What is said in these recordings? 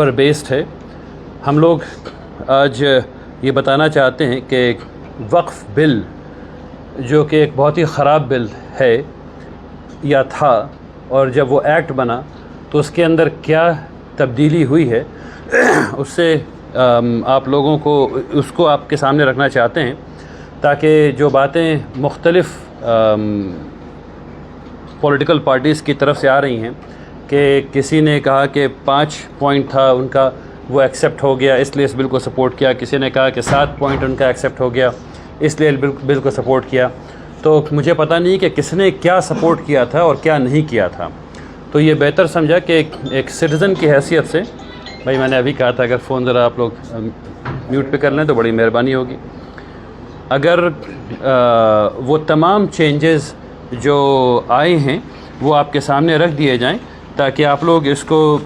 پر based ہے. ہم لوگ آج یہ بتانا چاہتے ہیں کہ وقف بل جو کہ ایک بہت ہی خراب بل ہے یا تھا، اور جب وہ ایکٹ بنا تو اس کے اندر کیا تبدیلی ہوئی ہے، اس سے آپ لوگوں کو اس کو آپ کے سامنے رکھنا چاہتے ہیں، تاکہ جو باتیں مختلف پولیٹیکل پارٹیز کی طرف سے آ رہی ہیں کہ کسی نے کہا کہ 5 پوائنٹ تھا ان کا، وہ ایکسیپٹ ہو گیا اس لیے اس بل کو سپورٹ کیا، کسی نے کہا کہ 7 پوائنٹ ان کا ایکسیپٹ ہو گیا اس لیے بل کو سپورٹ کیا. تو مجھے پتہ نہیں کہ کس نے کیا سپورٹ کیا تھا اور کیا نہیں کیا تھا. تو یہ بہتر سمجھا کہ ایک سٹیزن کی حیثیت سے، بھائی میں نے ابھی کہا تھا اگر فون ذرا آپ لوگ میوٹ پہ کر لیں تو بڑی مہربانی ہوگی. اگر وہ تمام چینجز جو آئے ہیں وہ آپ کے سامنے رکھ دیے جائیں تاکہ آپ لوگ اس کو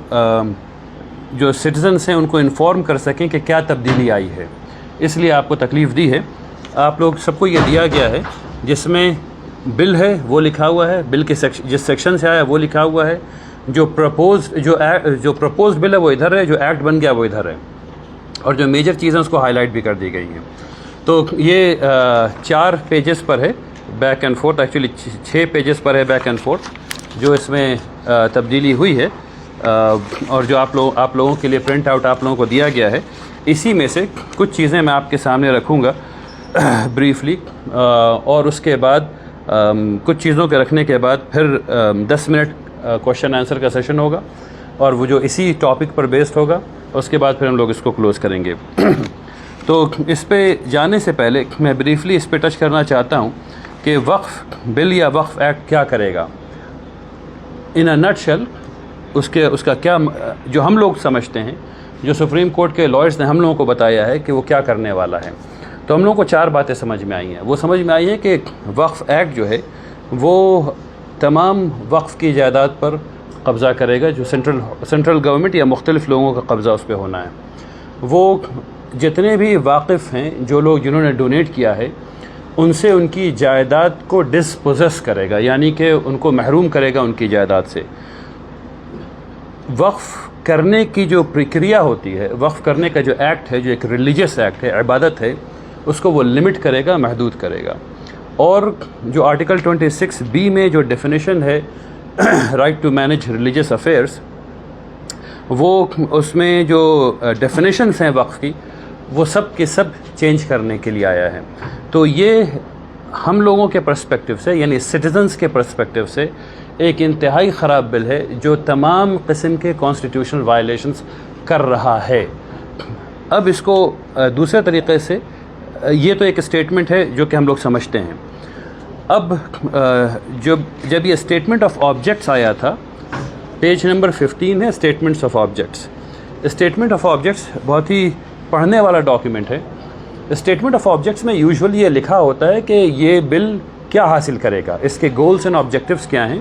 جو سٹیزنس ہیں ان کو انفارم کر سکیں کہ کیا تبدیلی آئی ہے. اس لیے آپ کو تکلیف دی ہے. آپ لوگ سب کو یہ دیا گیا ہے جس میں بل ہے وہ لکھا ہوا ہے، بل کے جس سیکشن سے آیا وہ لکھا ہوا ہے، جو پرپوزڈ بل ہے وہ ادھر ہے، جو ایکٹ بن گیا وہ ادھر ہے، اور جو میجر چیزیں اس کو ہائی لائٹ بھی کر دی گئی ہیں. تو یہ 4 پیجز پر ہے back and forth, actually 6 pages پر ہے بیک اینڈ فورتھ جو اس میں تبدیلی ہوئی ہے، اور جو آپ لوگوں کے لیے پرنٹ آؤٹ آپ لوگوں کو دیا گیا ہے. اسی میں سے کچھ چیزیں میں آپ کے سامنے رکھوں گا بریفلی، اور اس کے بعد کچھ چیزوں کے رکھنے کے بعد پھر 10 منٹ کوشچن آنسر کا سیشن ہوگا، اور وہ جو اسی ٹاپک پر بیسڈ ہوگا. اس کے بعد پھر ہم لوگ اس کو کلوز کریں گے. تو اس پہ جانے سے پہلے میں بریفلی اس پہ ٹچ کرنا چاہتا ہوں کہ وقف بل یا وقف ایکٹ کیا کرے گا. ان اے نٹ شیل اس کا کیا، جو ہم لوگ سمجھتے ہیں، جو سپریم کورٹ کے لائرز نے ہم لوگوں کو بتایا ہے کہ وہ کیا کرنے والا ہے. تو ہم لوگوں کو 4 باتیں سمجھ میں آئی ہیں. وہ سمجھ میں آئی ہیں کہ وقف ایکٹ جو ہے وہ تمام وقف کی جائیداد پر قبضہ کرے گا، جو سینٹرل گورنمنٹ یا مختلف لوگوں کا قبضہ اس پہ ہونا ہے. وہ جتنے بھی واقف ہیں، جو لوگ جنہوں نے ڈونیٹ کیا ہے، ان سے ان کی جائیداد کو ڈسپوزیس کرے گا، یعنی کہ ان کو محروم کرے گا ان کی جائیداد سے. وقف کرنے کی جو پرکریا ہوتی ہے، وقف کرنے کا جو ایکٹ ہے، جو ایک ریلیجیس ایکٹ ہے، عبادت ہے، اس کو وہ لمٹ کرے گا، محدود کرے گا. اور جو آرٹیکل 26B میں جو ڈیفینیشن ہے right to manage religious affairs, وہ اس میں جو ڈیفینیشنس ہیں وقف کی، وہ سب کے سب چینج کرنے کے لیے آیا ہے. تو یہ ہم لوگوں کے پرسپیکٹیو سے، یعنی سٹیزنز کے پرسپیکٹیو سے ایک انتہائی خراب بل ہے جو تمام قسم کے کانسٹیٹیوشنل وائلیشنز کر رہا ہے. اب اس کو دوسرے طریقے سے، یہ تو ایک اسٹیٹمنٹ ہے جو کہ ہم لوگ سمجھتے ہیں. اب جب یہ اسٹیٹمنٹ آف آبجیکٹس آیا تھا، پیج نمبر 15 ہے statements of objects. Statement of objects بہت ہی پڑھنے والا ڈاکیومنٹ ہے. اسٹیٹمنٹ آف آبجیکٹس میں یوزولی یہ لکھا ہوتا ہے کہ یہ بل کیا حاصل کرے گا، اس کے گولز اینڈ آبجیکٹیوز کیا ہیں،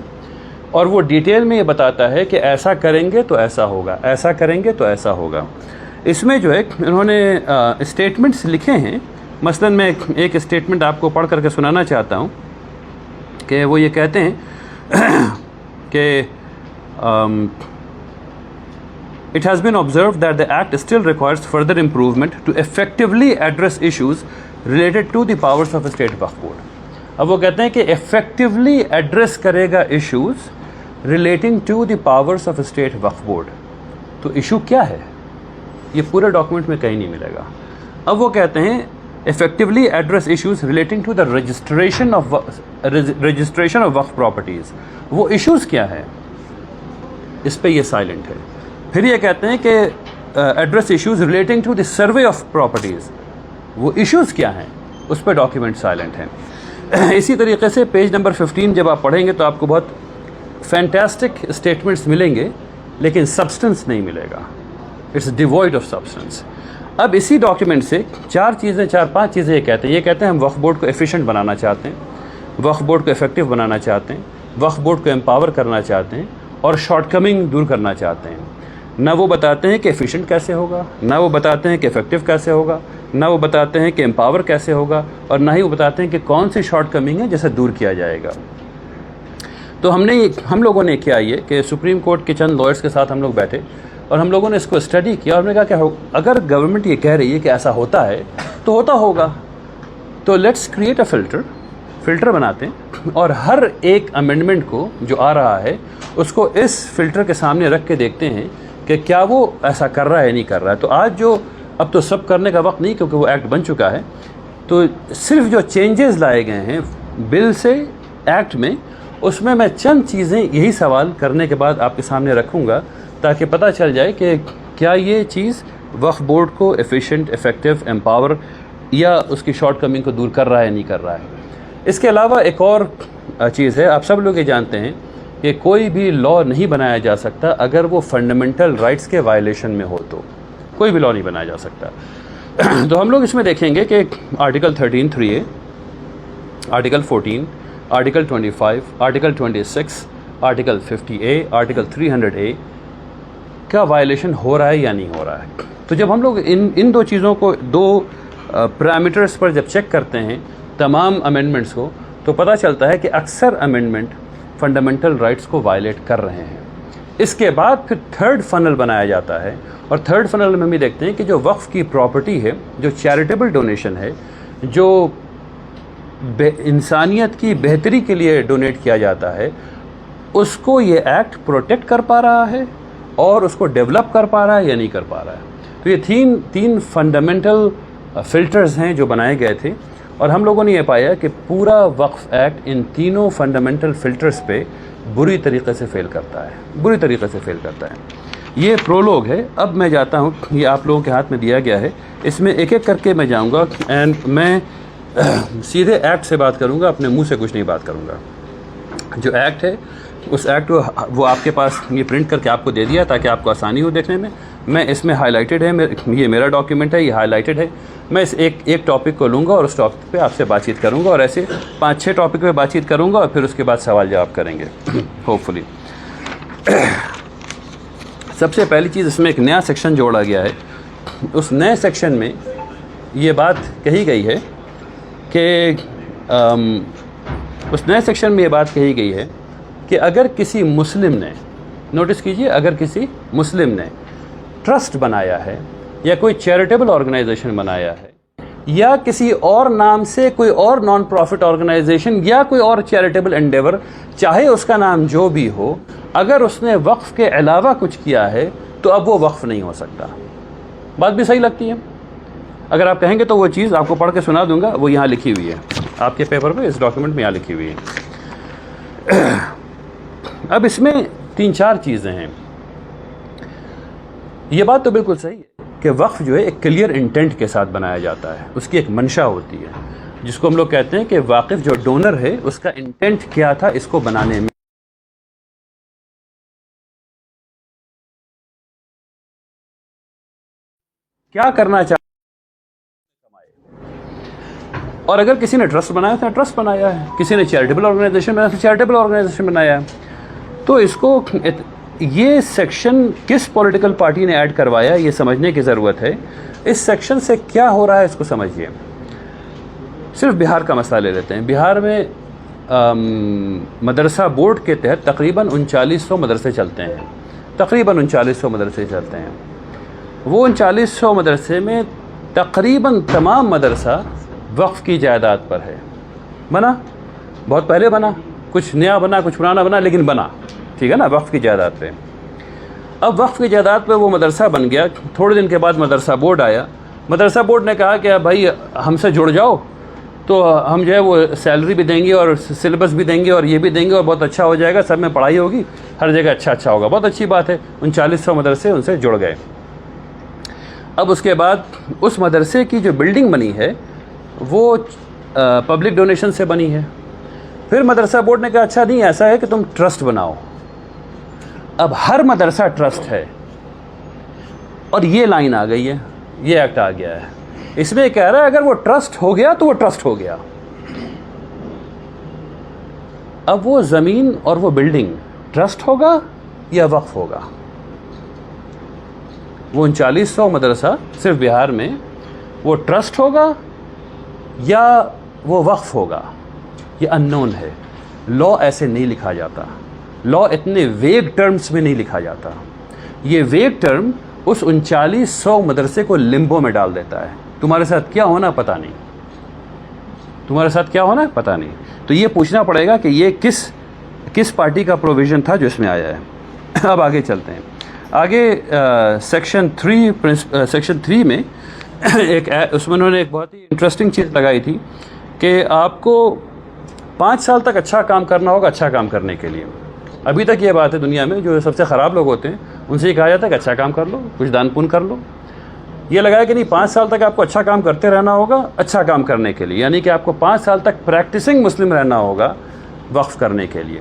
اور وہ ڈیٹیل میں یہ بتاتا ہے کہ ایسا کریں گے تو ایسا ہوگا، ایسا کریں گے تو ایسا ہوگا. اس میں جو ہے انہوں نے اسٹیٹمنٹس لکھے ہیں. مثلا میں ایک اسٹیٹمنٹ آپ کو پڑھ کر کے سنانا چاہتا ہوں کہ وہ یہ کہتے ہیں کہ It has been observed that the Act still requires further improvement to effectively address issues related to the powers of a state waqf board. اب وہ کہتے ہیں کہ effectively address کرے گا issues relating to the powers of a state waqf board. تو issue کیا ہے؟ یہ پورے ڈاکومنٹ میں کہیں نہیں ملے گا. اب وہ کہتے ہیں effectively address issues relating to the registration of waqf properties. وہ ایشوز کیا ہے؟ اس پہ یہ سائلنٹ ہے. پھر یہ کہتے ہیں کہ address issues relating to the survey of properties. وہ ایشوز کیا ہیں؟ اس پہ ڈاکیومنٹ سائلنٹ ہیں. اسی طریقے سے پیج نمبر 15 جب آپ پڑھیں گے تو آپ کو بہت فینٹاسٹک اسٹیٹمنٹس ملیں گے، لیکن سبسٹنس نہیں ملے گا. It's devoid of substance. اب اسی ڈاکیومنٹ سے 4-5 چیزیں یہ کہتے ہیں ہم وقف بورڈ کو ایفیشینٹ بنانا چاہتے ہیں، وقف بورڈ کو افیکٹو بنانا چاہتے ہیں، وقف بورڈ کو امپاور کرنا چاہتے ہیں، اور شارٹ کمنگ دور کرنا چاہتے ہیں. نہ وہ بتاتے ہیں کہ ایفیشینٹ کیسے ہوگا، نہ وہ بتاتے ہیں کہ افیکٹو کیسے ہوگا، نہ وہ بتاتے ہیں کہ امپاور کیسے ہوگا، اور نہ ہی وہ بتاتے ہیں کہ کون سی شارٹ کمنگ ہے جسے دور کیا جائے گا. تو ہم لوگوں نے کیا یہ کہ سپریم کورٹ کے چند لائرز کے ساتھ ہم لوگ بیٹھے اور ہم لوگوں نے اس کو اسٹڈی کیا اور ہم نے کہا کہ اگر گورنمنٹ یہ کہہ رہی ہے کہ ایسا ہوتا ہے تو ہوتا ہوگا، تو لیٹس کریٹ اے فلٹر بناتے ہیں اور ہر ایک امینڈمنٹ کو جو آ رہا ہے اس کو اس فلٹر کے سامنے رکھ کے دیکھتے ہیں کہ کیا وہ ایسا کر رہا ہے یا نہیں کر رہا ہے۔ تو آج جو اب تو سب کرنے کا وقت نہیں کیونکہ وہ ایکٹ بن چکا ہے، تو صرف جو چینجز لائے گئے ہیں بل سے ایکٹ میں، اس میں میں چند چیزیں یہی سوال کرنے کے بعد آپ کے سامنے رکھوں گا تاکہ پتہ چل جائے کہ کیا یہ چیز وقف بورڈ کو ایفیشینٹ، افیکٹو، امپاور یا اس کی شارٹ کمنگ کو دور کر رہا ہے یا نہیں کر رہا ہے۔ اس کے علاوہ ایک اور چیز ہے، آپ سب لوگ یہ جانتے ہیں کہ کوئی بھی لا نہیں بنایا جا سکتا اگر وہ فنڈامنٹل رائٹس کے وائلیشن میں ہو، تو کوئی بھی لا نہیں بنایا جا سکتا۔ تو ہم لوگ اس میں دیکھیں گے کہ article 13(3)(a), article 14، article 25، article 26، article 50(a), article 300(a) کا وائلیشن ہو رہا ہے یا نہیں ہو رہا ہے۔ تو جب ہم لوگ ان دو چیزوں کو، دو پیرامیٹرز پر جب چیک کرتے ہیں تمام امینڈمنٹس کو، تو پتہ چلتا ہے کہ اکثر امینڈمنٹ فنڈامنٹل رائٹس کو وائلیٹ کر رہے ہیں۔ اس کے بعد پھر تھرڈ فنل بنایا جاتا ہے، اور تھرڈ فنل میں ہم یہ دیکھتے ہیں کہ جو وقف کی پراپرٹی ہے، جو چیریٹیبل ڈونیشن ہے، جو انسانیت کی بہتری کے لیے ڈونیٹ کیا جاتا ہے، اس کو یہ ایکٹ پروٹیکٹ کر پا رہا ہے اور اس کو ڈیولپ کر پا رہا ہے یا نہیں کر پا رہا ہے۔ تو یہ تین فنڈامنٹل فلٹرز ہیں جو بنائے گئے تھے، اور ہم لوگوں نے یہ پایا کہ پورا وقف ایکٹ ان تینوں فنڈامنٹل فلٹرز پہ بری طریقے سے فیل کرتا ہے۔ یہ پرولوگ ہے۔ اب میں جاتا ہوں، یہ آپ لوگوں کے ہاتھ میں دیا گیا ہے، اس میں ایک ایک کر کے میں جاؤں گا اینڈ میں سیدھے ایکٹ سے بات کروں گا، اپنے منہ سے کچھ نہیں بات کروں گا۔ جو ایکٹ ہے، اس ایکٹ وہ آپ کے پاس یہ پرنٹ کر کے آپ کو دے دیا تاکہ آپ کو آسانی ہو دیکھنے میں اس میں ہائی لائٹڈ ہے، یہ میرا ڈاکیومنٹ ہے، یہ ہائی لائٹڈ ہے۔ میں اس ایک ٹاپک کو لوں گا اور اس ٹاپک پہ آپ سے بات چیت کروں گا، اور ایسے 5-6 ٹاپک پہ بات چیت کروں گا، اور پھر اس کے بعد سوال جواب کریں گے ہوپ فلی۔ سب سے پہلی چیز، اس میں ایک نیا سیکشن جوڑا گیا ہے۔ اس نئے سیکشن میں یہ بات کہی گئی ہے کہ کہ اگر کسی مسلم نے، نوٹس کیجئے، اگر کسی مسلم نے ٹرسٹ بنایا ہے یا کوئی چیریٹیبل آرگنائزیشن بنایا ہے، یا کسی اور نام سے کوئی اور نان پروفٹ آرگنائزیشن یا کوئی اور چیریٹیبل انڈیور، چاہے اس کا نام جو بھی ہو، اگر اس نے وقف کے علاوہ کچھ کیا ہے تو اب وہ وقف نہیں ہو سکتا۔ بات بھی صحیح لگتی ہے؟ اگر آپ کہیں گے تو وہ چیز آپ کو پڑھ کے سنا دوں گا، وہ یہاں لکھی ہوئی ہے آپ کے پیپر پہ، اس ڈاکیومنٹ میں یہاں لکھی ہوئی ہے۔ اب اس میں 3-4 چیزیں ہیں۔ یہ بات تو بالکل صحیح ہے کہ وقف جو ہے ایک کلیئر انٹینٹ کے ساتھ بنایا جاتا ہے، اس کی ایک منشا ہوتی ہے، جس کو ہم لوگ کہتے ہیں کہ واقف جو ڈونر ہے اس کا انٹینٹ کیا تھا اس کو بنانے میں، کیا کرنا چاہتا ہے۔ اور اگر کسی نے ٹرسٹ بنایا تو ٹرسٹ بنایا ہے، کسی نے چیریٹیبل آرگنائزیشن بنایا تو چیریٹیبل آرگنائزیشن بنایا ہے۔ تو اس کو، یہ سیکشن کس پولیٹیکل پارٹی نے ایڈ کروایا یہ سمجھنے کی ضرورت ہے۔ اس سیکشن سے کیا ہو رہا ہے اس کو سمجھیے۔ صرف بہار کا مسئلہ لے لیتے ہیں۔ بہار میں مدرسہ بورڈ کے تحت تقریباً 3900 مدرسے چلتے ہیں، تقریباً 3900 مدرسے چلتے ہیں۔ وہ 3900 مدرسے میں تقریباً تمام مدرسہ وقف کی جائیداد پر ہے۔ بنا بہت پہلے بنا، کچھ نیا بنا، کچھ پرانا بنا، لیکن بنا، ٹھیک ہے نا، وقف کی جائیداد پہ۔ اب وقف کی جائیداد پہ وہ مدرسہ بن گیا۔ تھوڑے دن کے بعد مدرسہ بورڈ آیا۔ مدرسہ بورڈ نے کہا کہ بھائی ہم سے جڑ جاؤ تو ہم جو ہے وہ سیلری بھی دیں گے اور سلیبس بھی دیں گے اور یہ بھی دیں گے اور بہت اچھا ہو جائے گا، سب میں پڑھائی ہوگی، ہر جگہ اچھا ہوگا، بہت اچھی بات ہے۔ 3900 مدرسے ان سے جڑ گئے۔ اب اس کے بعد اس مدرسے کی جو بلڈنگ بنی ہے وہ پبلک ڈونیشن سے بنی ہے۔ پھر مدرسہ بورڈ نے کہا اچھا نہیں، ایسا ہے کہ تم ٹرسٹ بناؤ۔ اب ہر مدرسہ ٹرسٹ ہے، اور یہ لائن آ گئی ہے، یہ ایکٹ آ گیا ہے۔ اس میں کہہ رہا ہے اگر وہ ٹرسٹ ہو گیا تو وہ ٹرسٹ ہو گیا۔ اب وہ زمین اور وہ بلڈنگ ٹرسٹ ہوگا یا وقف ہوگا؟ وہ 3900 مدرسہ صرف بہار میں، وہ ٹرسٹ ہوگا یا وہ وقف ہوگا؟ یہ اننون ہے۔ لا ایسے نہیں لکھا جاتا، لا اتنے ویگ ٹرمز میں نہیں لکھا جاتا۔ یہ ویگ ٹرم اس 3900 مدرسے کو لمبو میں ڈال دیتا ہے. تمہارے ساتھ کیا ہونا پتہ نہیں, تمہارے ساتھ کیا ہونا پتہ نہیں. تو یہ پوچھنا پڑے گا کہ یہ کس پارٹی کا پروویژن تھا جو اس میں آیا ہے. اب آگے چلتے ہیں. آگے سیکشن 3 میں اس میں انہوں نے ایک بہت ہی انٹرسٹنگ چیز لگائی تھی کہ آپ کو 5 سال تک اچھا کام کرنا ہوگا اچھا کام کرنے کے لیے. ابھی تک یہ بات ہے دنیا میں جو سب سے خراب لوگ ہوتے ہیں ان سے یہ کہا جاتا ہے کہ اچھا کام کر لو, کچھ دان پون کر لو. یہ لگایا کہ نہیں 5 سال تک آپ کو اچھا کام کرتے رہنا ہوگا اچھا کام کرنے کے لیے, یعنی کہ آپ کو 5 سال تک پریکٹسنگ مسلم رہنا ہوگا وقف کرنے کے لیے.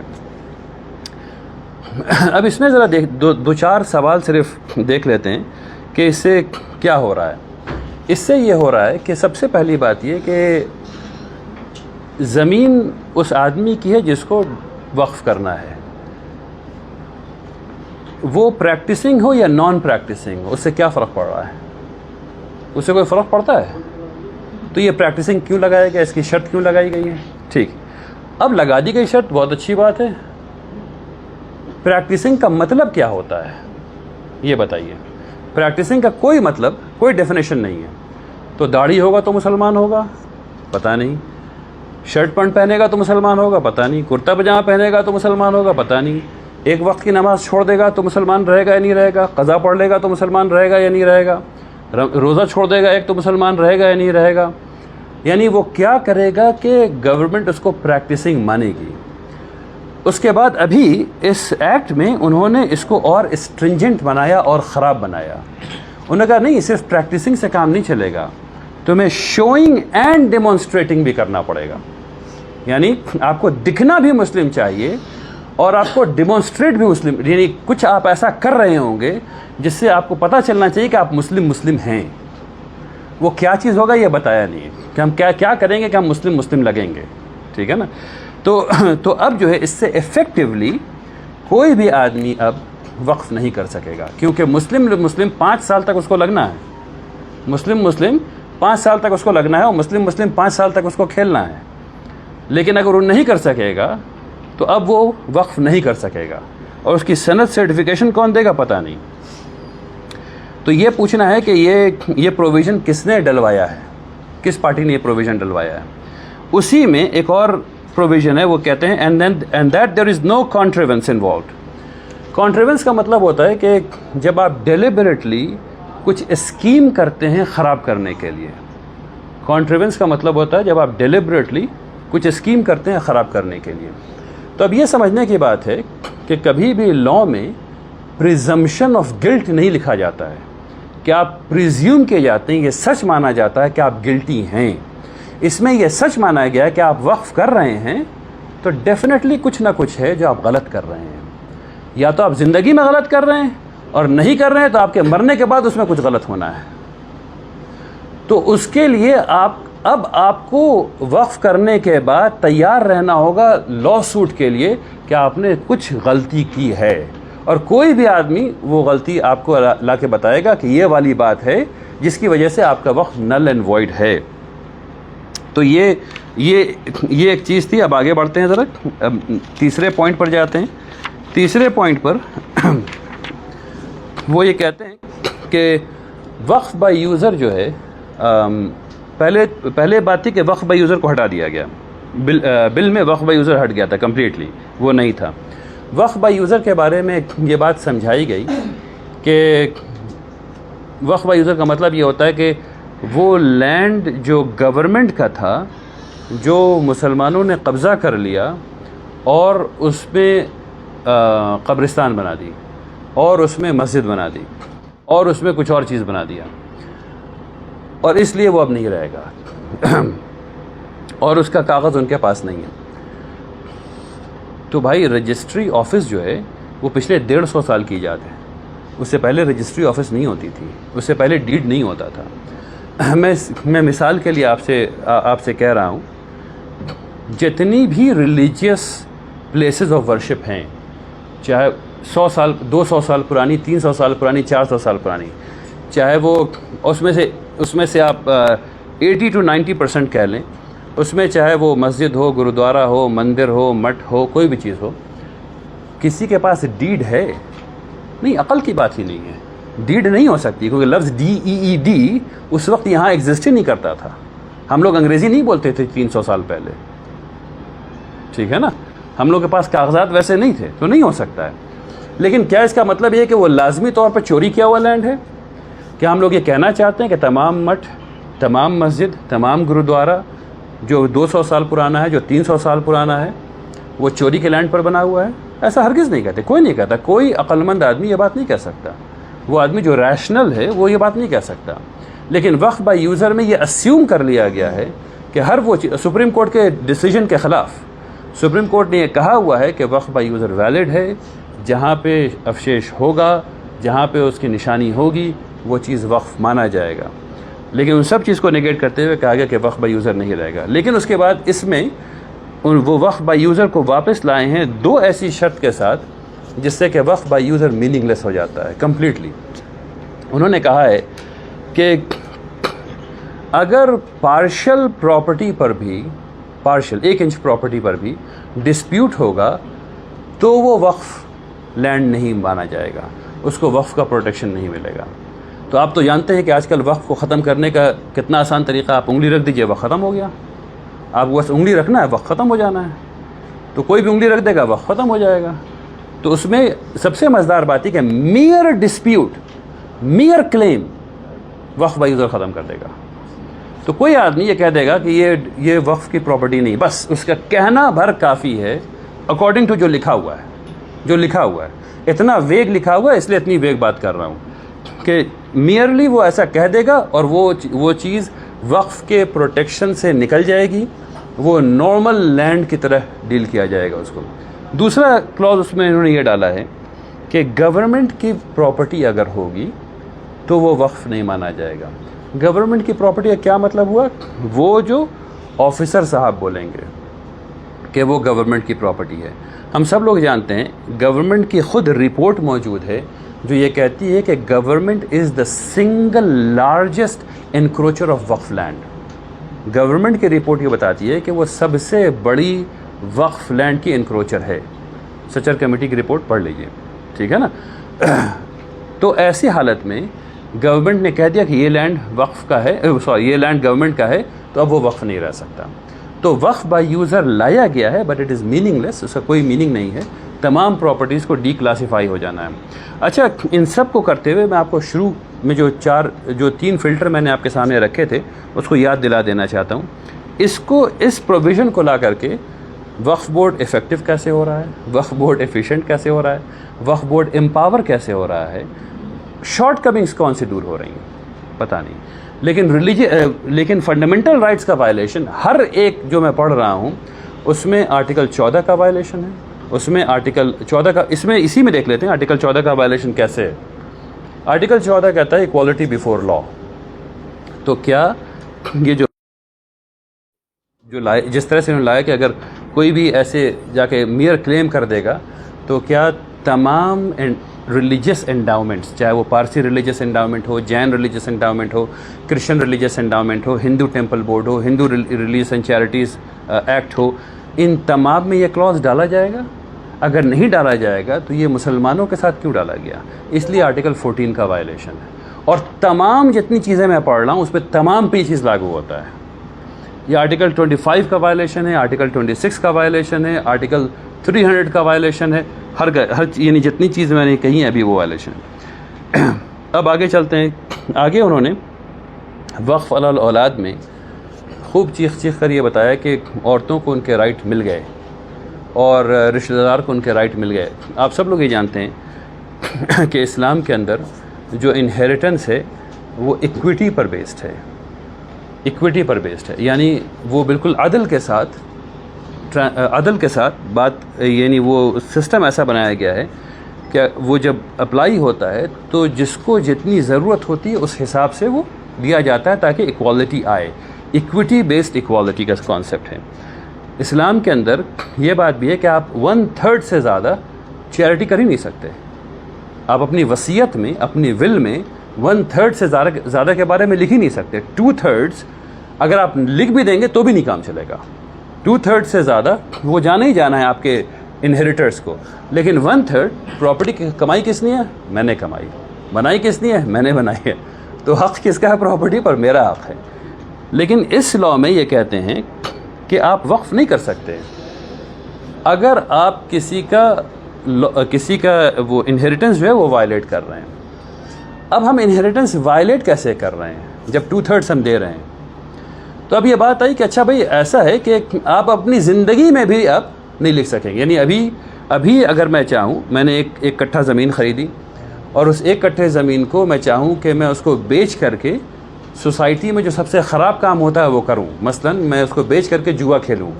اب اس میں ذرا دو چار سوال صرف دیکھ لیتے ہیں کہ اس سے کیا ہو رہا ہے. اس سے یہ ہو رہا ہے کہ سب سے پہلی بات یہ کہ زمین اس آدمی کی ہے جس کو وقف کرنا ہے, وہ پریکٹسنگ ہو یا نان پریکٹسنگ ہو, اس سے کیا فرق پڑ رہا ہے؟ اس سے کوئی فرق پڑتا ہے؟ تو یہ پریکٹسنگ کیوں لگایا گیا, اس کی شرط کیوں لگائی گئی ہے؟ ٹھیک, اب لگا دی گئی شرط, بہت اچھی بات ہے. پریکٹسنگ کا مطلب کیا ہوتا ہے یہ بتائیے. پریکٹسنگ کا کوئی مطلب, کوئی ڈیفینیشن نہیں ہے. تو داڑھی ہوگا تو مسلمان ہوگا؟ پتہ نہیں. شرٹ پینٹ پہنے گا تو مسلمان ہوگا؟ پتہ نہیں. کرتا پجامہ پہنے گا تو مسلمان ہوگا؟ پتہ نہیں. ایک وقت کی نماز چھوڑ دے گا تو مسلمان رہے گا یا نہیں رہے گا؟ قضا پڑھ لے گا تو مسلمان رہے گا یا نہیں رہے گا؟ روزہ چھوڑ دے گا ایک تو مسلمان رہے گا یا نہیں رہے گا؟ یعنی وہ کیا کرے گا کہ گورنمنٹ اس کو پریکٹسنگ مانے گی. اس کے بعد ابھی اس ایکٹ میں انہوں نے اس کو اور اسٹرنجنٹ بنایا اور خراب بنایا. انہوں نے کہا نہیں صرف پریکٹسنگ سے کام نہیں چلے گا, تمہیں شوئنگ اینڈ ڈیمونسٹریٹنگ بھی کرنا پڑے گا. یعنی آپ کو دکھنا بھی مسلم چاہیے اور آپ کو ڈیمونسٹریٹ بھی مسلم, یعنی کچھ آپ ایسا کر رہے ہوں گے جس سے آپ کو پتہ چلنا چاہیے کہ آپ مسلم ہیں. وہ کیا چیز ہوگا یہ بتایا نہیں ہے کہ ہم کیا کریں گے کہ ہم مسلم لگیں گے. ٹھیک ہے نا. تو اب جو ہے اس سے افیکٹولی کوئی بھی آدمی اب وقف نہیں کر سکے گا, کیونکہ مسلم 5 سال تک اس کو لگنا ہے. مسلم 5 سال تک اس کو لگنا ہے اور مسلم 5 سال تک اس کو کھیلنا ہے. لیکن اگر وہ نہیں کر سکے گا تو اب وہ وقف نہیں کر سکے گا, اور اس کی سند سرٹیفکیشن کون دے گا پتہ نہیں. تو یہ پوچھنا ہے کہ یہ پروویژن کس نے ڈلوایا ہے, کس پارٹی نے یہ پروویژن ڈلوایا ہے. اسی میں ایک اور پروویژن ہے, وہ کہتے ہیں and that there is no contrivance involved. Contrivance کا مطلب ہوتا ہے کہ جب آپ ڈیلیبریٹلی کچھ اسکیم کرتے ہیں خراب کرنے کے لیے. کانٹریونس کا مطلب ہوتا ہے جب آپ ڈیلیبریٹلی کچھ اسکیم کرتے ہیں خراب کرنے کے لیے. تو اب یہ سمجھنے کی بات ہے کہ کبھی بھی لاء میں پریزمپشن آف گلٹ نہیں لکھا جاتا ہے کہ آپ پریزیوم کیے جاتے ہیں, یہ سچ مانا جاتا ہے کہ آپ گلٹی ہیں. اس میں یہ سچ مانا گیا ہے کہ آپ وقف کر رہے ہیں تو ڈیفینیٹلی کچھ نہ کچھ ہے جو آپ غلط کر رہے ہیں. یا تو آپ زندگی میں غلط کر رہے ہیں, اور نہیں کر رہے ہیں تو آپ کے مرنے کے بعد اس میں کچھ غلط ہونا ہے. تو اس کے لیے اب آپ کو وقف کرنے کے بعد تیار رہنا ہوگا لا سوٹ کے لیے کہ آپ نے کچھ غلطی کی ہے, اور کوئی بھی آدمی وہ غلطی آپ کو لا کے بتائے گا کہ یہ والی بات ہے جس کی وجہ سے آپ کا وقف نل اینڈ وائڈ ہے. تو یہ ایک چیز تھی. اب آگے بڑھتے ہیں ذرا, تیسرے پوائنٹ پر جاتے ہیں. تیسرے پوائنٹ پر وہ یہ کہتے ہیں کہ وقف بائی یوزر جو ہے, پہلے بات تھی کہ وقف بائی یوزر کو ہٹا دیا گیا. بل میں وقف بائی یوزر ہٹ گیا تھا کمپلیٹلی, وہ نہیں تھا. وقف بائی یوزر کے بارے میں یہ بات سمجھائی گئی کہ وقف بائی یوزر کا مطلب یہ ہوتا ہے کہ وہ لینڈ جو گورنمنٹ کا تھا, جو مسلمانوں نے قبضہ کر لیا اور اس میں قبرستان بنا دی, اور اس میں مسجد بنا دی, اور اس میں کچھ اور چیز بنا دیا, اور اس لیے وہ اب نہیں رہے گا اور اس کا کاغذ ان کے پاس نہیں ہے. تو بھائی رجسٹری آفس جو ہے وہ پچھلے 150 سال کی ایجاد ہے. اس سے پہلے رجسٹری آفس نہیں ہوتی تھی, اس سے پہلے ڈیڈ نہیں ہوتا تھا. میں مثال کے لیے آپ سے کہہ رہا ہوں, جتنی بھی ریلیجیس پلیسز آف ورشپ ہیں, چاہے 100 سال 200 سال پرانی, 300 سال پرانی, 400 سال پرانی, چاہے وہ اس میں سے آپ 80 to 90% کہہ لیں, اس میں چاہے وہ مسجد ہو, گرودوارا ہو, مندر ہو, مٹھ ہو, کوئی بھی چیز ہو, کسی کے پاس ڈیڈ ہے؟ نہیں، عقل کی بات ہی نہیں ہے، ڈیڈ نہیں ہو سکتی، کیونکہ لفظ DEED اس وقت یہاں ایگزسٹ ہی نہیں کرتا تھا. ہم لوگ انگریزی نہیں بولتے تھے 300 سال پہلے، ٹھیک ہے نا، ہم لوگ کے پاس کاغذات ویسے نہیں تھے، تو نہیں ہو سکتا ہے. لیکن کیا اس کا مطلب یہ ہے کہ وہ لازمی طور پر چوری کیا ہوا لینڈ ہے؟ کیا ہم لوگ یہ کہنا چاہتے ہیں کہ تمام مٹھ، تمام مسجد، تمام گرودوارا جو 200 سال پرانا ہے، جو 300 سال پرانا ہے، وہ چوری کے لینڈ پر بنا ہوا ہے؟ ایسا ہرگز نہیں کہتے، کوئی نہیں کہتا، کوئی عقل مند آدمی یہ بات نہیں کہہ سکتا. وہ آدمی جو ریشنل ہے وہ یہ بات نہیں کہہ سکتا. لیکن وقف بائی یوزر میں یہ اسیوم کر لیا گیا ہے کہ ہر وہ چیز، سپریم کورٹ کے ڈیسیجن کے خلاف سپریم کورٹ نے یہ کہا ہوا ہے کہ وقف بائی یوزر ویلڈ ہے، جہاں پہ افشیش ہوگا، جہاں پہ اس کی نشانی ہوگی، وہ چیز وقف مانا جائے گا. لیکن ان سب چیز کو نیگیٹ کرتے ہوئے کہا گیا کہ وقف بائی یوزر نہیں رہے گا. لیکن اس کے بعد اس میں وہ وقف بائی یوزر کو واپس لائے ہیں 2 ایسی شرط کے ساتھ جس سے کہ وقف بائی یوزر میننگ لیس ہو جاتا ہے کمپلیٹلی. انہوں نے کہا ہے کہ اگر پارشل پراپرٹی پر بھی، پارشل 1 انچ پراپرٹی پر بھی ڈسپیوٹ ہوگا تو وہ وقف لینڈ نہیں مانا جائے گا، اس کو وقف کا پروٹیکشن نہیں ملے گا. تو آپ تو جانتے ہیں کہ آج کل وقف کو ختم کرنے کا کتنا آسان طریقہ، آپ انگلی رکھ دیجئے، وقف ختم ہو گیا. آپ کو بس انگلی رکھنا ہے، وقف ختم ہو جانا ہے. تو کوئی بھی انگلی رکھ دے گا، وقف ختم ہو جائے گا. تو اس میں سب سے مزیدار بات ہے کہ میئر ڈسپیوٹ، میئر کلیم وقف بائی یوزر ختم کر دے گا. تو کوئی آدمی یہ کہہ دے گا کہ یہ وقف کی پراپرٹی نہیں، بس اس کا کہنا بھر کافی ہے اکارڈنگ ٹو جو لکھا ہوا ہے، جو لکھا ہوا ہے. اتنا ویگ لکھا ہوا ہے، اس لیے اتنی ویگ بات کر رہا ہوں کہ میئرلی وہ ایسا کہہ دے گا اور وہ چیز وقف کے پروٹیکشن سے نکل جائے گی، وہ نارمل لینڈ کی طرح ڈیل کیا جائے گا اس کو. دوسرا کلوز اس میں انہوں نے یہ ڈالا ہے کہ گورنمنٹ کی پراپرٹی اگر ہوگی تو وہ وقف نہیں مانا جائے گا. گورنمنٹ کی پراپرٹی کا کیا مطلب ہوا؟ وہ جو آفیسر صاحب بولیں گے کہ وہ گورنمنٹ کی پراپرٹی ہے. ہم سب لوگ جانتے ہیں گورنمنٹ کی خود رپورٹ موجود ہے جو یہ کہتی ہے کہ government is the single largest encroacher of Waqf land. Government کی رپورٹ یہ بتاتی ہے کہ وہ سب سے بڑی وقف لینڈ کی انکروچر ہے. سچر کمیٹی کی رپورٹ پڑھ لیجئے، ٹھیک ہے نا. تو ایسی حالت میں گورنمنٹ نے کہہ دیا کہ یہ لینڈ وقف کا ہے، یہ لینڈ گورنمنٹ کا ہے، تو اب وہ وقف نہیں رہ سکتا. تو وقف بائی یوزر لایا گیا ہے بٹ اٹ از میننگ لیس، اس کا کوئی میننگ نہیں ہے. تمام پراپرٹیز کو ڈی کلاسیفائی ہو جانا ہے. اچھا، ان سب کو کرتے ہوئے میں آپ کو شروع میں جو 3 فلٹر میں نے آپ کے سامنے رکھے تھے اس کو یاد دلا دینا چاہتا ہوں. اس پروویژن کو لا کر کے وقف بورڈ افیکٹو کیسے ہو رہا ہے، وقف بورڈ ایفیشینٹ کیسے ہو رہا ہے، وقف بورڈ امپاور کیسے ہو رہا ہے، شارٹ کمنگس کون سے دور ہو رہی ہیں پتہ نہیں. لیکن فنڈامنٹل رائٹس کا وائلیشن ہر ایک جو میں پڑھ رہا ہوں اس میں آرٹیکل 14 کا وائلیشن ہے. اس میں آرٹیکل 14 کا اسی میں دیکھ لیتے ہیں آرٹیکل 14 کا وائلیشن کیسے ہے. آرٹیکل 14 کہتا ہے ایکوالٹی بیفور لا. تو کیا یہ جو جس طرح سے انہوں نے لایا کہ اگر کوئی بھی ایسے جا کے میئر کلیم کر دے گا تو کیا تمام ریلیجیس انڈاؤمنٹس، چاہے وہ پارسی ریلیجیس انڈاؤمنٹ ہو، جین ریلیجیس انڈاؤمنٹ ہو، کرسچن ریلیجیس انڈاؤمنٹ ہو، ہندو ٹیمپل بورڈ ہو، Hindu religious and charities act ہو، ان تمام میں یہ کلوز ڈالا جائے گا؟ اگر نہیں ڈالا جائے گا تو یہ مسلمانوں کے ساتھ کیوں ڈالا گیا؟ اس لیے آرٹیکل 14 کا وائلیشن ہے. اور تمام جتنی چیزیں میں پڑھ رہا ہوں اس پہ تمام پہ یہ چیز لاگو ہوتا ہے. یہ آرٹیکل 25 کا وائلیشن ہے، آرٹیکل 26 کا وائلیشن ہے، آرٹیکل 300 کا وائلیشن ہے، ہر یعنی جتنی چیزیں میں نے کہی ہیں ابھی وہ وائلیشن ہے. اب آگے چلتے ہیں. آگے انہوں نے وقف علی الاولاد میں خوب چیخ کر یہ بتایا کہ عورتوں کو ان کے رائٹ مل گئے اور رشتہ دار کو ان کے رائٹ مل گئے. آپ سب لوگ یہ جانتے ہیں کہ اسلام کے اندر جو انہیریٹنس ہے وہ ایکویٹی پر بیسڈ ہے. ایکویٹی پر بیسڈ ہے، یعنی وہ بالکل عدل کے ساتھ بات، یعنی وہ سسٹم ایسا بنایا گیا ہے کہ وہ جب اپلائی ہوتا ہے تو جس کو جتنی ضرورت ہوتی ہے اس حساب سے وہ دیا جاتا ہے تاکہ ایکوالٹی آئے. ایکویٹی بیسڈ ایکوالٹی کا کانسیپٹ ہے. اسلام کے اندر یہ بات بھی ہے کہ آپ 1/3 سے زیادہ چیریٹی کر ہی نہیں سکتے. آپ اپنی وصیت میں، اپنی ول میں 1/3 سے زیادہ کے بارے میں لکھ ہی نہیں سکتے. 2/3 اگر آپ لکھ بھی دیں گے تو بھی نہیں کام چلے گا. 2/3 سے زیادہ وہ جانا ہی جانا ہے آپ کے انہیریٹرس کو. لیکن 1/3 پراپرٹی کی کمائی کس نے ہے؟ میں نے کمائی. بنائی کس نے ہے؟ میں نے بنائی ہے. تو حق کس کا ہے پراپرٹی پر؟ میرا حق ہے. لیکن اس لاء میں یہ کہتے ہیں کہ آپ وقف نہیں کر سکتے اگر آپ کسی کا وہ انہیریٹنس جو ہے وہ وائلیٹ کر رہے ہیں. اب ہم انہیریٹنس وائلیٹ کیسے کر رہے ہیں جب 2/3 ہم دے رہے ہیں؟ تو اب یہ بات آئی کہ اچھا بھائی ایسا ہے کہ آپ اپنی زندگی میں بھی آپ نہیں لکھ سکیں گے. یعنی ابھی اگر میں چاہوں، میں نے ایک کٹھا زمین خریدی اور اس ایک کٹھے زمین کو میں چاہوں کہ میں اس کو بیچ کر کے سوسائٹی میں جو سب سے خراب کام ہوتا ہے وہ کروں، مثلا میں اس کو بیچ کر کے جوا کھیلوں،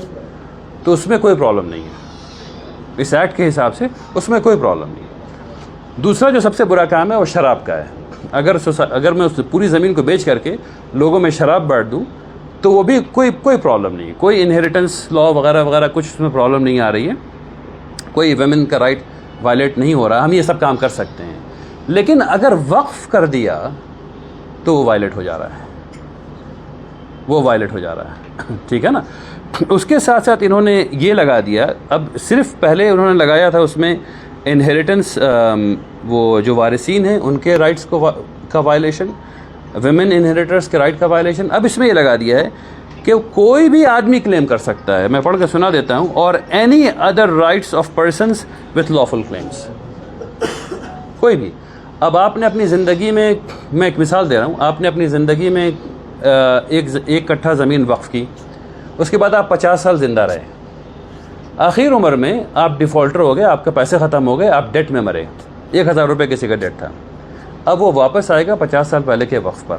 تو اس میں کوئی پرابلم نہیں ہے. اس ایکٹ کے حساب سے اس میں کوئی پرابلم نہیں ہے. دوسرا جو سب سے برا کام ہے وہ شراب کا ہے. اگر میں اس پوری زمین کو بیچ کر کے لوگوں میں شراب بانٹ دوں تو وہ بھی کوئی پرابلم نہیں ہے. کوئی انہیریٹنس لاء وغیرہ وغیرہ کچھ اس میں پرابلم نہیں آ رہی ہے. کوئی ویمن کا رائٹ وائلیٹ نہیں ہو رہا. ہم یہ سب کام کر سکتے ہیں. لیکن اگر وقف کر دیا تو وہ وائلیٹ ہو جا رہا ہے. وہ وائلیٹ ہو جا رہا ہے. ٹھیک ہے نا. اس کے ساتھ ساتھ انہوں نے یہ لگا دیا، اب صرف پہلے انہوں نے لگایا تھا اس میں انہیریٹنس، وہ جو وارثین ہیں ان کے رائٹس کا وائلیشن، ویمن انہیریٹرس کے رائٹ کا وائلیشن. اب اس میں یہ لگا دیا ہے کہ کوئی بھی آدمی کلیم کر سکتا ہے. میں پڑھ کے سنا دیتا ہوں. اور any other rights of persons with lawful claims. کوئی بھی. اب آپ نے اپنی زندگی میں ایک مثال دے رہا ہوں، آپ نے اپنی زندگی میں ایک کٹھا زمین وقف کی، اس کے بعد آپ 50 سال زندہ رہے، آخر عمر میں آپ ڈیفالٹر ہو گئے، آپ کے پیسے ختم ہو گئے، آپ ڈیٹ میں مرے. 1000 روپے کسی کا ڈیٹ تھا. اب وہ واپس آئے گا 50 سال پہلے کے وقف پر،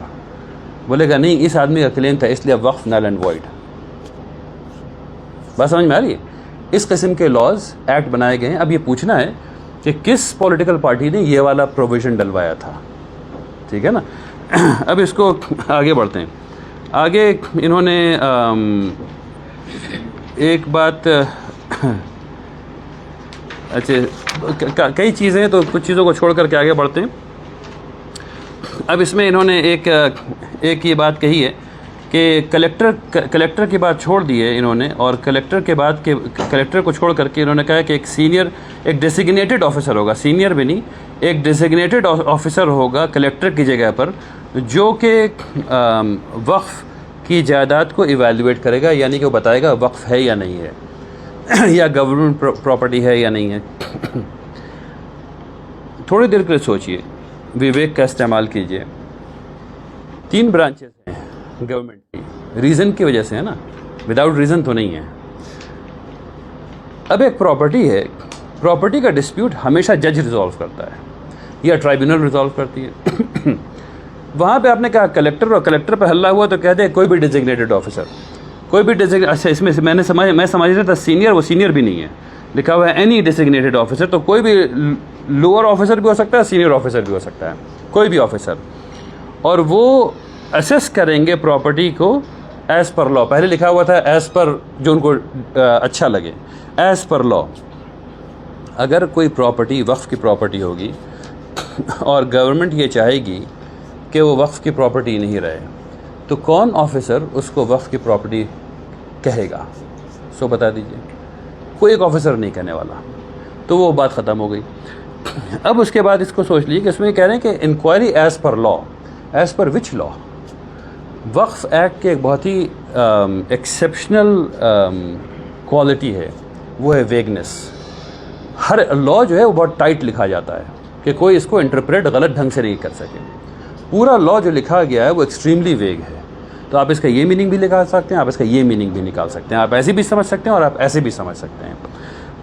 بولے گا نہیں اس آدمی کا کلیم تھا اس لیے اب وقف نل اینڈ وائڈ. بات سمجھ میں آ رہی ہے؟ اس قسم کے لاز ایکٹ بنائے گئے ہیں. اب یہ پوچھنا ہے کہ کس پولیٹیکل پارٹی نے یہ والا پروویژن ڈلوایا تھا. ٹھیک ہے نا. اب اس کو آگے بڑھتے ہیں. آگے انہوں نے ایک بات، اچھا کئی چیزیں ہیں تو کچھ چیزوں کو چھوڑ کر کے آگے بڑھتے ہیں. اب اس میں انہوں نے ایک یہ بات کہی ہے کہ کلیکٹر کی بات چھوڑ دی ہے انہوں نے، اور کلیکٹر کو چھوڑ کر کے انہوں نے کہا کہ ایک ڈیزگنیٹڈ آفیسر ہوگا، سینئر بھی نہیں، ایک ڈیزگنیٹڈ آفیسر ہوگا کلیکٹر کی جگہ پر، جو کہ وقف کی جائیداد کو ایویلویٹ کرے گا. یعنی کہ وہ بتائے گا وقف ہے یا نہیں ہے، یا گورنمنٹ پراپرٹی ہے یا نہیں ہے. تھوڑی دیر کے لیے سوچئے، وویک کا استعمال کیجئے. 3 برانچز ہیں گورنمنٹ کی، ریزن کی وجہ سے ہے نا، وداؤٹ ریزن تو نہیں ہے. اب ایک پراپرٹی ہے، پراپرٹی کا ڈسپیوٹ ہمیشہ جج ریزالو کرتا ہے یا ٹرائبیونل ریزالو کرتی ہے. وہاں پہ آپ نے کہا کلیکٹر، اور کلیکٹر پہ حلہ ہوا تو کہتے ہیں کوئی بھی ڈیزگنیٹڈ آفیسر، کوئی بھی اچھا اس میں میں سمجھ رہا تھا سینئر، وہ سینئر بھی نہیں ہے، لکھا ہوا ہے اینی ڈیزگنیٹڈ آفیسر. تو کوئی بھی لوور آفیسر بھی ہو سکتا ہے، سینئر آفیسر بھی ہو سکتا ہے، کوئی بھی آفیسر. اور وہ اسیس کریں گے پراپرٹی کو ایز پر لاء. پہلے لکھا ہوا تھا ایز پر جو ان کو اچھا لگے، ایز پر لاء. اگر کوئی پراپرٹی وقف کی پراپرٹی ہوگی اور گورنمنٹ یہ چاہے گی کہ وہ وقف کی پراپرٹی نہیں رہے، تو کون آفیسر اس کو وقف کی پراپرٹی کہے گا؟ سو بتا دیجئے. کوئی ایک آفیسر نہیں کہنے والا. تو وہ بات ختم ہو گئی. اب اس کے بعد اس کو سوچ لیجیے کہ اس میں کہہ رہے ہیں کہ inquiry as per law. As per which law? Waqf act کے ایک بہت ہی ایکسیپشنل کوالٹی ہے، وہ ہے ویگنس. ہر لاء جو ہے وہ بہت ٹائٹ لکھا جاتا ہے کہ کوئی اس کو انٹرپریٹ غلط ڈھنگ سے نہیں کر سکے. پورا لاء جو لکھا گیا ہے وہ ایکسٹریملی ویگ ہے. تو آپ اس کا یہ میننگ بھی نکال سکتے ہیں، آپ اس کا یہ میننگ بھی نکال سکتے ہیں، آپ ایسے بھی سمجھ سکتے ہیں اور آپ ایسے بھی سمجھ سکتے ہیں.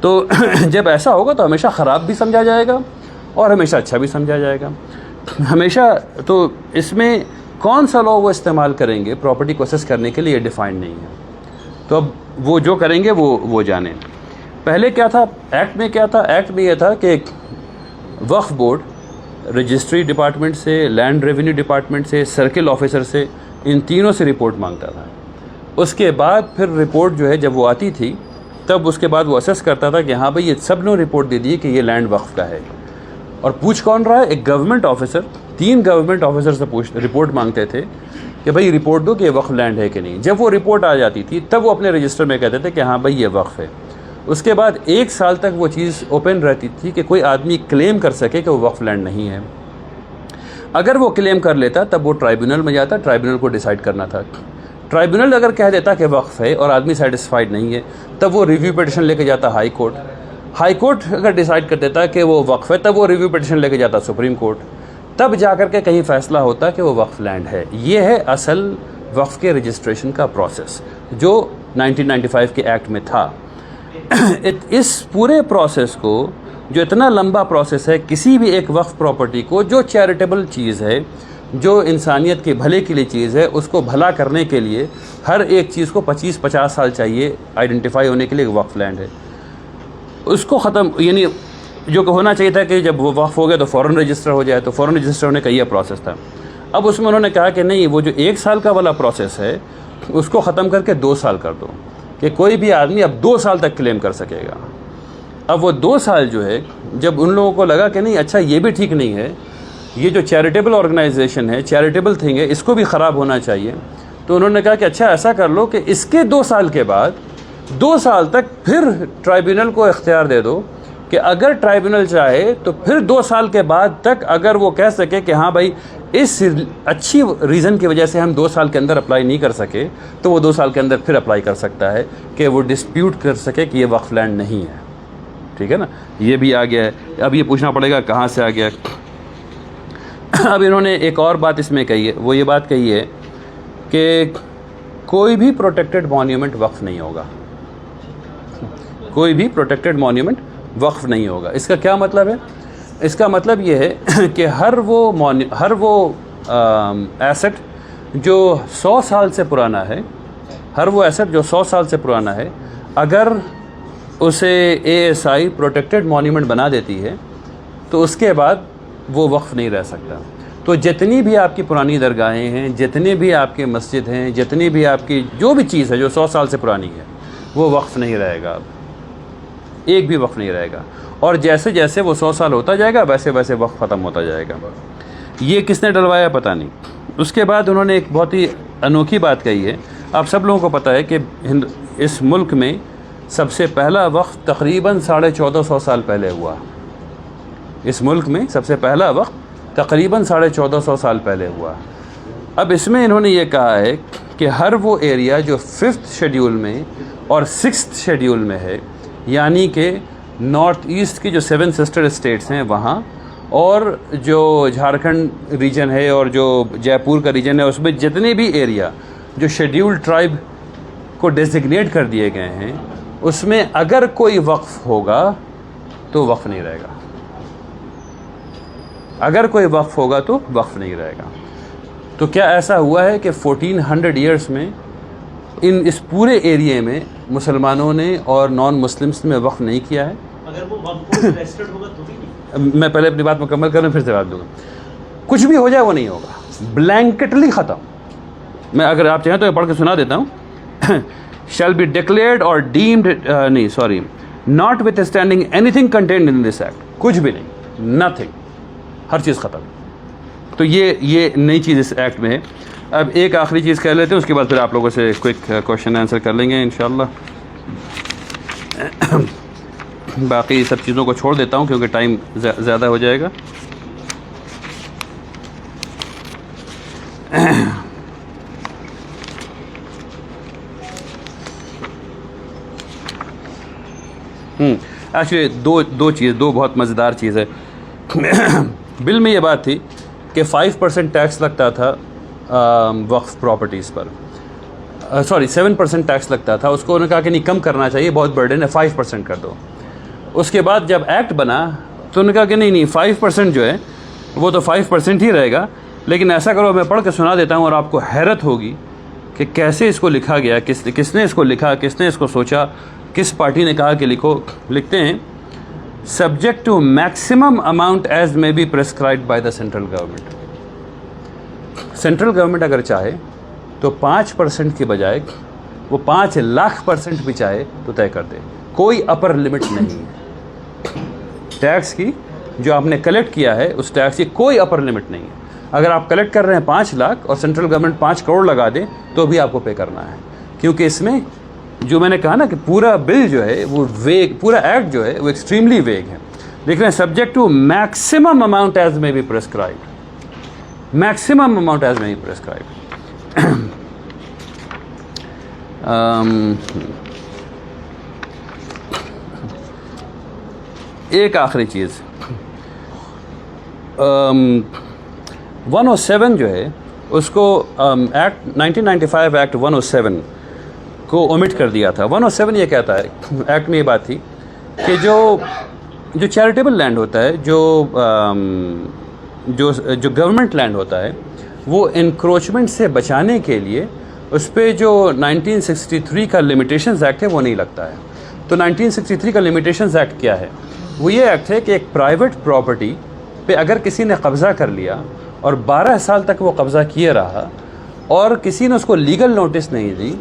تو جب ایسا ہوگا تو ہمیشہ خراب بھی سمجھا جائے گا اور ہمیشہ اچھا بھی سمجھا جائے گا. ہمیشہ. تو اس میں کون سا لاء وہ استعمال کریں گے پراپرٹی کو اسیس کرنے کے لیے، یہ ڈیفائنڈ نہیں ہے. تو اب وہ جو کریں گے وہ جانیں. پہلے کیا تھا ایکٹ میں؟ کیا تھا ایکٹ میں؟ یہ تھا کہ وقف بورڈ رجسٹری ڈپارٹمنٹ سے، لینڈ ریونیو ڈپارٹمنٹ سے، سرکل آفیسر سے، ان تینوں سے رپورٹ مانگتا تھا. اس کے بعد پھر رپورٹ جو ہے جب وہ آتی تھی تب اس کے بعد وہ اسیس کرتا تھا کہ ہاں بھئی یہ سب نے رپورٹ دے دی کہ یہ لینڈ وقف کا ہے. اور پوچھ کون رہا ہے؟ ایک گورنمنٹ آفیسر. 3 گورنمنٹ آفیسر سے رپورٹ مانگتے تھے کہ بھئی رپورٹ دو کہ یہ وقف لینڈ ہے کہ نہیں. جب وہ رپورٹ آ جاتی تھی تب وہ اپنے رجسٹر میں کہتے تھے کہ ہاں بھئی یہ وقف ہے. اس کے بعد 1 سال تک وہ چیز اوپن رہتی تھی کہ کوئی آدمی کلیم کر سکے کہ وہ وقف لینڈ نہیں ہے. اگر وہ کلیم کر لیتا تب وہ ٹرائیبیونل میں جاتا, ٹرائیبیونل کو ڈیسائیڈ کرنا تھا. ٹرائیبیونل اگر کہہ دیتا کہ وقف ہے اور آدمی سیٹسفائیڈ نہیں ہے تب وہ ریویو پٹیشن لے کے جاتا ہائی کورٹ. ہائی کورٹ اگر ڈیسائیڈ کر دیتا کہ وہ وقف ہے تب وہ ریویو پٹیشن لے کے جاتا سپریم کورٹ. تب جا کر کے کہیں فیصلہ ہوتا کہ وہ وقف لینڈ ہے. یہ ہے اصل وقف کے رجسٹریشن کا پروسیس جو 1995 کے ایکٹ میں تھا. اس پورے پروسیس کو, جو اتنا لمبا پروسیس ہے, کسی بھی ایک وقف پراپرٹی کو جو چیریٹیبل چیز ہے, جو انسانیت کے بھلے کے لیے چیز ہے, اس کو بھلا کرنے کے لیے ہر ایک چیز کو 25-50 سال چاہیے آئیڈینٹیفائی ہونے کے لیے وقف لینڈ ہے. اس کو ختم, یعنی جو کہ ہونا چاہیے تھا کہ جب وہ وقف ہو گیا تو فوراً رجسٹر ہو جائے, تو فوراً رجسٹر ہونے کا یہ پروسیس تھا. اب اس میں انہوں نے کہا کہ نہیں, وہ جو 1 سال کا والا پروسیس ہے اس کو ختم کر کے 2 سال کر دو, کہ کوئی بھی آدمی اب 2 سال تک کلیم کر سکے گا. اب وہ 2 سال جو ہے, جب ان لوگوں کو لگا کہ نہیں اچھا یہ بھی ٹھیک نہیں ہے, یہ جو چیریٹیبل آرگنائزیشن ہے, چیریٹیبل تھنگ ہے, اس کو بھی خراب ہونا چاہیے, تو انہوں نے کہا کہ اچھا ایسا کر لو کہ اس کے 2 سال کے بعد 2 سال تک پھر ٹرائیبیونل کو اختیار دے دو کہ اگر ٹرائیبیونل چاہے تو پھر 2 سال کے بعد تک اگر وہ کہہ سکے کہ ہاں بھائی اس اچھی ریزن کی وجہ سے ہم 2 سال کے اندر اپلائی نہیں کر سکے, تو وہ 2 سال کے اندر پھر اپلائی کر سکتا ہے کہ وہ ڈسپیوٹ کر سکے کہ یہ وقف لینڈ نہیں ہے. ٹھیک ہے نا, یہ بھی آ گیا ہے. اب یہ پوچھنا پڑے گا کہاں سے آ گیا. اب انہوں نے ایک اور بات اس میں کہی ہے, وہ یہ بات کہی ہے کہ کوئی بھی پروٹیکٹڈ مونیومنٹ وقف نہیں ہوگا. کوئی بھی پروٹیکٹڈ مونیومنٹ وقف نہیں ہوگا. اس کا کیا مطلب ہے؟ اس کا مطلب یہ ہے کہ ہر وہ ایسٹ جو 100 سال سے پرانا ہے, ہر وہ ایسٹ جو 100 سال سے پرانا ہے, اگر اسے ASI پروٹیکٹڈ مونیومنٹ بنا دیتی ہے تو اس کے بعد وہ وقف نہیں رہ سکتا. تو جتنی بھی آپ کی پرانی درگاہیں ہیں, جتنی بھی آپ کی مسجد ہیں, جتنی بھی آپ کی جو بھی چیز ہے جو 100 سال سے پرانی ہے, وہ وقف نہیں رہے گا. ایک بھی وقف نہیں رہے گا. اور جیسے جیسے وہ 100 سال ہوتا جائے گا ویسے ویسے وقف ختم ہوتا جائے گا. یہ کس نے ڈلوایا پتہ نہیں. اس کے بعد انہوں نے ایک بہت ہی انوکھی بات کہی ہے. آپ سب لوگوں کو پتہ ہے کہ اس ملک میں سب سے پہلا وقف تقریباً 1450 سال پہلے ہوا. اس ملک میں سب سے پہلا وقف تقریباً 1450 سال پہلے ہوا. اب اس میں انہوں نے یہ کہا ہے کہ ہر وہ ایریا جو 5th شیڈیول میں اور 6th شیڈیول میں ہے, یعنی کہ نارتھ ایسٹ کی جو 7 سسٹر اسٹیٹس ہیں وہاں, اور جو جھارکھنڈ ریجن ہے اور جو جے پور کا ریجن ہے, اس میں جتنے بھی ایریا جو شیڈیول ٹرائب کو ڈیزگنیٹ کر دیے گئے ہیں, اس میں اگر کوئی وقف ہوگا تو وقف نہیں رہے گا. اگر کوئی وقف ہوگا تو وقف نہیں رہے گا. تو کیا ایسا ہوا ہے کہ 1400 ایئرس میں اس پورے ایریے میں مسلمانوں نے اور نان مسلمس میں وقف نہیں کیا ہے؟ اگر وہ وقف رجسٹرڈ ہوگا تو بھی نہیں. میں پہلے اپنی بات مکمل کروں پھر جواب دوں گا. کچھ بھی ہو جائے وہ نہیں ہوگا, بلینکٹلی ختم. میں اگر آپ چاہیں تو یہ پڑھ کے سنا دیتا ہوں. shall be declared or deemed notwithstanding anything contained in this act. کچھ بھی نہیں, nothing, ہر چیز ختم. تو یہ نئی چیز اس ایکٹ میں ہے. اب ایک آخری چیز کہہ لیتے ہیں, اس کے بعد پھر آپ لوگوں سے کوئک کوشچن آنسر کر لیں گے انشاءاللہ. باقی سب چیزوں کو چھوڑ دیتا ہوں کیونکہ ٹائم زیادہ ہو جائے گا. ایکچولی دو بہت مزیدار چیز ہے. بل میں یہ بات تھی کہ 5% ٹیکس لگتا تھا وقف پراپرٹیز پر, 7% ٹیکس لگتا تھا. اس کو انہوں نے کہا کہ نہیں, کم کرنا چاہیے, بہت برڈن ہے, 5% کر دو. اس کے بعد جب ایکٹ بنا تو انہوں نے کہا کہ نہیں 5% جو ہے وہ تو 5% ہی رہے گا, لیکن ایسا کرو میں پڑھ کے سنا دیتا ہوں اور آپ کو حیرت ہوگی کہ کیسے اس کو لکھا گیا, کس نے اس کو لکھا, کس نے اس کو سوچا, کس پارٹی نے کہا کہ لکھو. لکھتے ہیں subject to maximum amount as may be prescribed by the central government. Central government اگر چاہے تو 5% کی بجائے وہ 5 لاکھ% بھی چاہے تو طے کر دے. کوئی اپر لمٹ نہیں ہے ٹیکس کی. جو آپ نے کلیکٹ کیا ہے اس ٹیکس کی کوئی اپر لمٹ نہیں ہے. اگر آپ کلیکٹ کر رہے ہیں 5 لاکھ اور سینٹرل گورنمنٹ 5 کروڑ لگا دے تو بھی آپ کو پے کرنا ہے, کیونکہ اس میں جو میں نے کہا نا کہ پورا بل جو ہے وہ ویگ، پورا ایکٹ جو ہے وہ ایکسٹریملی ویگ ہے. لیکن subject to maximum amount as may be prescribed, maximum amount as may be prescribed. ایک آخری چیز 107 جو ہے اس کو ایکٹ 1995 ایکٹ 107 کو اومٹ کر دیا تھا. 107 یہ کہتا ہے، ایکٹ میں یہ بات تھی کہ جو چیریٹیبل لینڈ ہوتا ہے، جو گورنمنٹ لینڈ ہوتا ہے، وہ انکروچمنٹ سے بچانے کے لیے اس پہ جو 1963 کا لمیٹیشنز ایکٹ ہے وہ نہیں لگتا ہے. تو 1963 کا لمیٹیشنز ایکٹ کیا ہے؟ وہ یہ ایکٹ ہے کہ ایک پرائیویٹ پراپرٹی پہ اگر کسی نے قبضہ کر لیا اور 12 سال تک وہ قبضہ کیے رہا اور کسی نے اس کو لیگل نوٹس نہیں دی